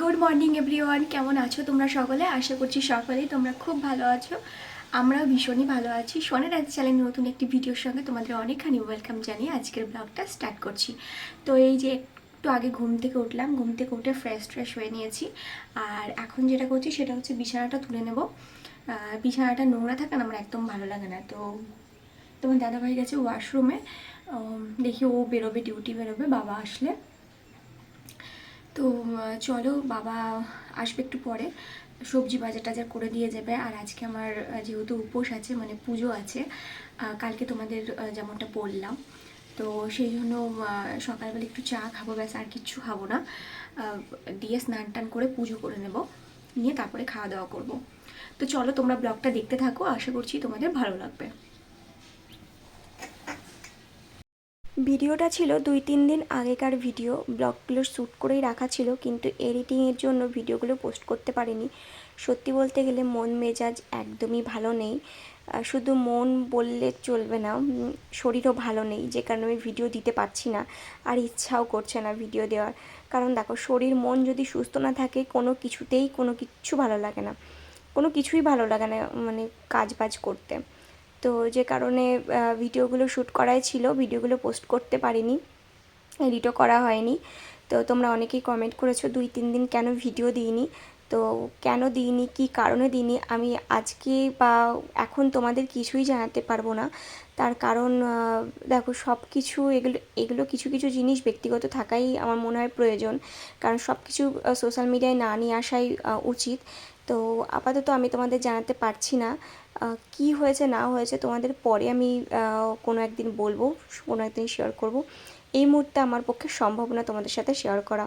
Good morning everyone, কেমন আছো তোমরা সকলে? আশা করছি সকলেই তোমরা খুব ভালো আছো। আমরাও ভীষণই ভালো আছি। সোনার আজ চ্যানেল নতুন একটি ভিডিওর সঙ্গে তোমাদের অনেকখানি ওয়েলকাম জানিয়ে আজকের ব্লগটা স্টার্ট করছি। তো এই যে একটু আগে ঘুম থেকে উঠলাম, ঘুম থেকে উঠে ফ্রেশ হয়ে নিয়েছি। আর এখন যেটা করছি সেটা হচ্ছে বিছানাটা তুলে নেব। বিছানাটা নোংরা থাকে না, আমার একদম ভালো লাগে না। তো তোমার দাদাভাই গেছে ওয়াশরুমে, দেখি ও বেরোবে, ডিউটি বেরোবে বাবা আসলে। তো চলো, বাবা আসবে একটু পরে, সবজি বাজার টাজার করে দিয়ে যাবে। আর আজকে আমার যেহেতু উপোস আছে, মানে পুজো আছে, কালকে তোমাদের যেমনটা বললাম, তো সেই জন্য সকালবেলা একটু চা খাবো, ব্যাস আর কিচ্ছু খাবো না। দিয়ে স্নান টান করে পুজো করে নেব, নিয়ে তারপরে খাওয়া দাওয়া করবো। তো চলো তোমরা ব্লগটা দেখতে থাকো, আশা করছি তোমাদের ভালো লাগবে। ভিডিওটা ছিল 2-3 দিন আগেকার ভিডিও, ব্লগগুলো শ্যুট করেই রাখা ছিল, কিন্তু এডিটিংয়ের জন্য ভিডিওগুলো পোস্ট করতে পারিনি। সত্যি বলতে গেলে মন মেজাজ একদমই ভালো নেই। শুধু মন বললে চলবে না, শরীরও ভালো নেই, যে কারণে আমি ভিডিও দিতে পারছি না। আর ইচ্ছাও করছে না ভিডিও দেওয়ার, কারণ দেখো, শরীর মন যদি সুস্থ না থাকে কোনো কিছুতেই কোনো কিচ্ছু ভালো লাগে না, কোনো কিছুই ভালো লাগে না, মানে কাজ বাজ করতে। তো যে কারণে ভিডিওগুলো শ্যুট করাই ছিল, ভিডিওগুলো পোস্ট করতে পারিনি, এডিটও করা হয়নি। তো তোমরা অনেকেই কমেন্ট করেছো 2-3 দিন কেন ভিডিও দিইনি। তো কেন দিইনি, কী কারণে দিইনি, আমি আজকে বা এখন তোমাদের কিছুই জানাতে পারবো না। তার কারণ দেখো, সব কিছু এগুলো কিছু কিছু জিনিস ব্যক্তিগত থাকাই আমার মনে হয় প্রয়োজন, কারণ সব কিছু সোশ্যাল মিডিয়ায় না নিয়ে আসাই উচিত। তো আপাতত আমি তোমাদের জানাতে পারছি না কি হয়েছে না হয়েছে, তোমাদের পরে আমি কোনো একদিন বলবো, কোনো একদিন শেয়ার করব। এই মুহূর্তে আমার পক্ষে সম্ভব না তোমাদের সাথে শেয়ার করা।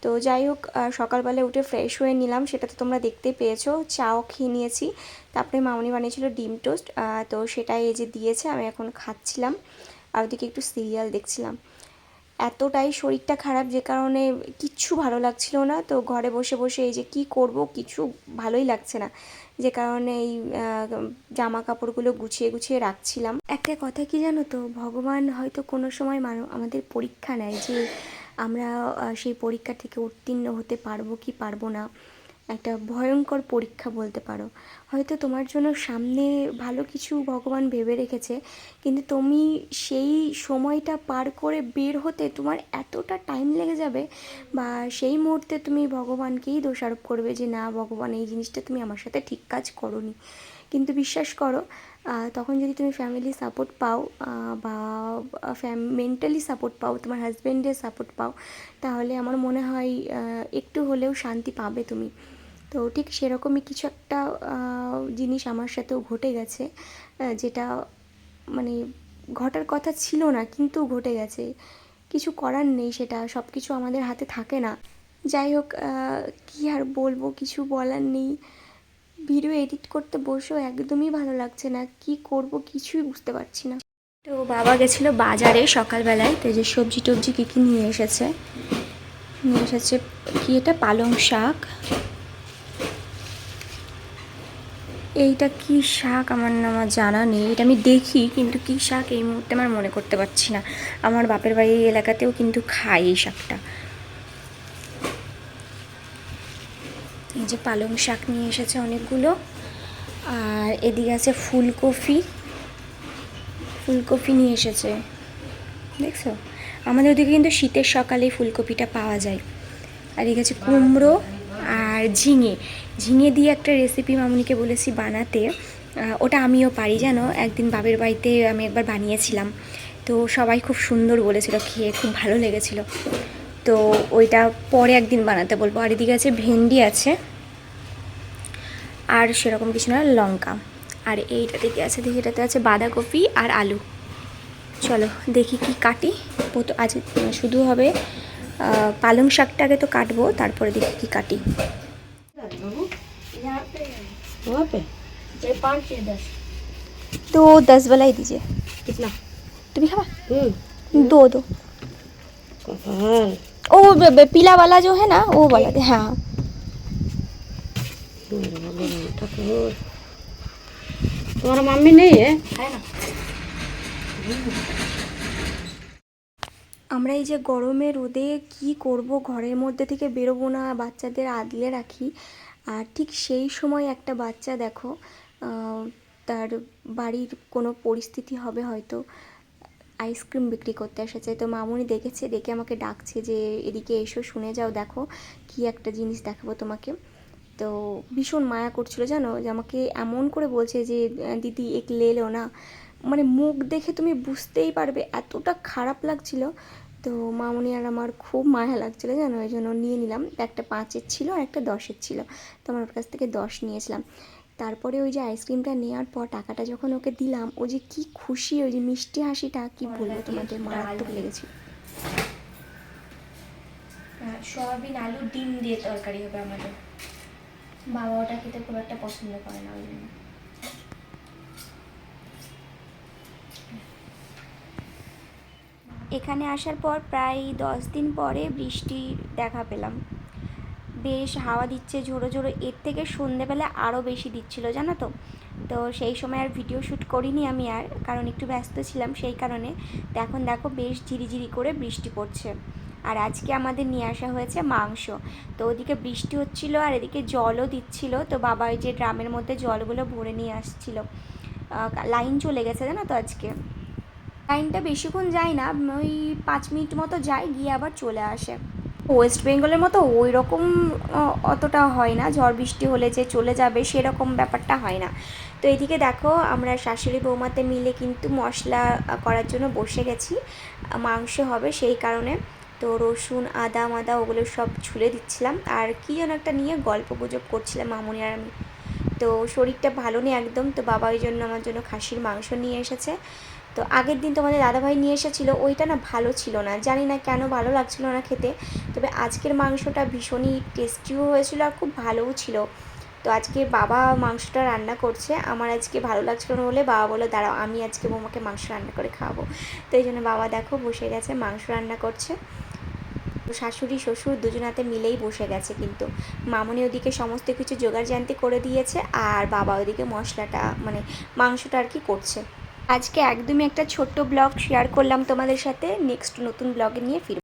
তো যাই হোক, সকালবেলা উঠে ফ্রেশ হয়ে নিলাম, সেটা তো তোমরা দেখতেই পেয়েছো। চাও খেয়ে নিয়েছি, তারপরে মামনি বানিয়েছিল ডিম টোস্ট, তো সেটাই এই যে দিয়েছে, আমি এখন খাচ্ছিলাম। আর ওদিকে একটু সিরিয়াল দেখছিলাম। এতটাই শরীরটা খারাপ, যে কারণে কিচ্ছু ভালো লাগছিল না। তো ঘরে বসে বসে এই যে কী করব, কিছু ভালোই লাগছে না, যে কারণে এই জামা কাপড়গুলো গুছিয়ে গুছিয়ে রাখছিলাম। একটা কথা কি জানো তো, ভগবান হয়তো কোনো সময় আমাদের পরীক্ষা নেয়, যে আমরা সেই পরীক্ষা থেকে উত্তীর্ণ হতে পারবো কি পারবো না। একটা ভয়ঙ্কর পরীক্ষা বলতে পারো। হয়তো তোমার জন্য সামনে ভালো কিছু ভগবান ভেবে রেখেছে, কিন্তু তুমি সেই সময়টা পার করে বের হতে তোমার এতটা টাইম লেগে যাবে, বা সেই মুহূর্তে তুমি ভগবানকেই দোষারোপ করবে যে না ভগবান, এই জিনিসটা তুমি আমার সাথে ঠিক কাজ করোনি। কিন্তু বিশ্বাস করো, তখন যদি তুমি ফ্যামিলি সাপোর্ট পাও, বা মেন্টালি সাপোর্ট পাও, তোমার হাজব্যান্ডের সাপোর্ট পাও, তাহলে আমার মনে হয় একটু হলেও শান্তি পাবে তুমি। তো ঠিক সেরকমই কিছু একটা জিনিস আমার সাথেও ঘটে গেছে, যেটা মানে ঘটার কথা ছিল না, কিন্তু ঘটে গেছে। কিছু করার নেই, সেটা সব কিছু আমাদের হাতে থাকে না। যাই হোক, কী আর বলবো, কিছু বলার নেই। ভিডিও এডিট করতে বসেও একদমই ভালো লাগছে না, কি করব কিছুই বুঝতে পারছি না। তো বাবা গেছিলো বাজারে সকালবেলায়, তো যে সবজি টবজি কী কী নিয়ে এসেছে কি এটা, পালং শাক। এইটা কি শাক আমার জানা নেই, এটা আমি দেখি, কিন্তু কি শাক এই মুহূর্তে আমার মনে করতে পারছি না। আমার বাপের বাড়ির এলাকাতেও কিন্তু খায় এই শাকটা। এই যে পালং শাক নিয়ে এসেছে অনেকগুলো। আর এদিকে আছে ফুলকপি নিয়ে এসেছে, দেখছো? আমাদের ওদিকে কিন্তু শীতের সকালে ফুলকপিটা পাওয়া যায়। আর এদিকে আছে কুমড়ো আর ঝিঙে দিয়ে একটা রেসিপি মামুনিকে বলেছি বানাতে, ওটা আমিও পারি জানো। একদিন বাবের বাড়িতে আমি একবার বানিয়েছিলাম, তো সবাই খুব সুন্দর বলেছিল, খেয়ে খুব ভালো লেগেছিল। তো ওইটা পরে একদিন বানাতে বলবো। আর এদিকে আছে ভেন্ডি আছে, আর সেরকম কিছু না, লঙ্কা। আর এইটা থেকে আছে, দেখি এটাতে আছে বাঁধাকপি আর আলু। চলো দেখি কি কাটি। আজ শুধু হবে পালং শাকটাকে তো কাটবো, তারপরে দেখি কি কাটি। तो 10 वाला ही दीजिए। कितना? तुम्हें खावा? दो ओ पीला वाला जो है ना, वो वाला दे। हाँ तुम्हारा मम्मी नहीं है? है ना। আমরা এই যে গরমে রোদে কি করব, ঘরের মধ্যে থেকে বেরোবো না, বাচ্চাদের আদলে রাখি। আর ঠিক সেই সময় একটা বাচ্চা দেখো, তার বাড়ির কোনো পরিস্থিতি হবে হয়তো, আইসক্রিম বিক্রি করতে এসেছে। তো মামুনি দেখেছে, দেখে আমাকে ডাকছে যে এদিকে এসো, শুনে যাও, দেখো কি একটা জিনিস দেখাবো তোমাকে। তো ভীষণ মায়া করছিল জানো, যে আমাকে এমন করে বলছে যে দিদি এক লে লো না, মানে মুখ দেখে তুমি বুঝতেই পারবে এতটা খারাপ লাগছিল। তো মামুনি আর আমার খুব মায়া লাগছিল জানো, এই জন্য নিয়ে নিলাম। একটা 5-এর ছিল আর একটা 10-এর ছিল, তো আমার ওর কাছ থেকে 10 নিয়েছিলাম। তারপরে ওই যে আইসক্রিমটা নেওয়ার পর টাকাটা যখন ওকে দিলাম, ও যে কি খুশি, ওই যে মিষ্টি হাসিটা কি বলবো তোমাদের, মারাত্মক লেগেছিল। সয়াবিন আলু ডিম দিয়ে তরকারি হবে আমাদের। বাবা ওটা খেতে খুব একটা পছন্দ করে না, ওই জন্য। এখানে আসার পর প্রায় 10 দিন পরে বৃষ্টি দেখা পেলাম। বেশ হাওয়া দিচ্ছে ঝোড়ো ঝোড়ো, এর থেকে সন্ধেবেলা আরও বেশি দিচ্ছিল জানো তো। তো সেই সময় আর ভিডিও শ্যুট করিনি আমি আর, কারণ একটু ব্যস্ত ছিলাম সেই কারণে। তো এখন দেখো বেশ ঝিরিঝিরি করে বৃষ্টি পড়ছে। আর আজকে আমাদের নিয়ে আসা হয়েছে মাংস। তো ওদিকে বৃষ্টি হচ্ছিল আর এদিকে জলও দিচ্ছিল। তো বাবা ওই যে ড্রামের মধ্যে জলগুলো ভরে নিয়ে আসছিল। লাইন চলে গেছে জানো তো আজকে। লাইনটা বেশিক্ষণ যায় না, ওই 5 মিনিট মতো যায়, গিয়ে আবার চলে আসে। ওয়েস্ট বেঙ্গলের মতো ওই রকম অতটা হয় না, ঝড় বৃষ্টি হলে যে চলে যাবে সেরকম ব্যাপারটা হয় না। তো এদিকে দেখো আমরা শাশুড়ি বৌমাতে মিলে কিন্তু মশলা করার জন্য বসে গেছি, মাংস হবে সেই কারণে। তো রসুন আদা মাদা ওগুলো সব ছুলে দিচ্ছিলাম, আর কী যেন একটা নিয়ে গল্প গুজব করছিলাম মামুনি আর আমি। তো শরীরটা ভালো নেই একদম, তো বাবা ওই জন্য আমার জন্য খাসির মাংস নিয়ে এসেছে। তো আগের দিন তোমাদের দাদাভাই নিয়ে এসেছিলো, ওইটা না ভালো ছিল না, জানি না কেন ভালো লাগছিল না খেতে। তবে আজকের মাংসটা ভীষণই টেস্টিও হয়েছিল আর খুব ভালোও ছিল। তো আজকে বাবা মাংসটা রান্না করছে, আমার আজকে ভালো লাগছিল না বলে বাবা বললো দাঁড়াও আমি আজকে বৌমাকে মাংস রান্না করে খাওয়াবো। তো এই জন্য বাবা দেখো বসে গেছে মাংস রান্না করছে। শাশুড়ি শ্বশুর দুজনাতে মিলেই বসে গেছে, কিন্তু মামুনি ওদিকে সমস্ত কিছু জোগাড় জান্তি করে দিয়েছে, আর বাবা ওদিকে মশলাটা মানে মাংসটা আর কি করছে। আজকে একদমই একটা ছোট্ট ব্লগ শেয়ার করলাম তোমাদের সাথে, নেক্সট নতুন ব্লগে নিয়ে ফিরব।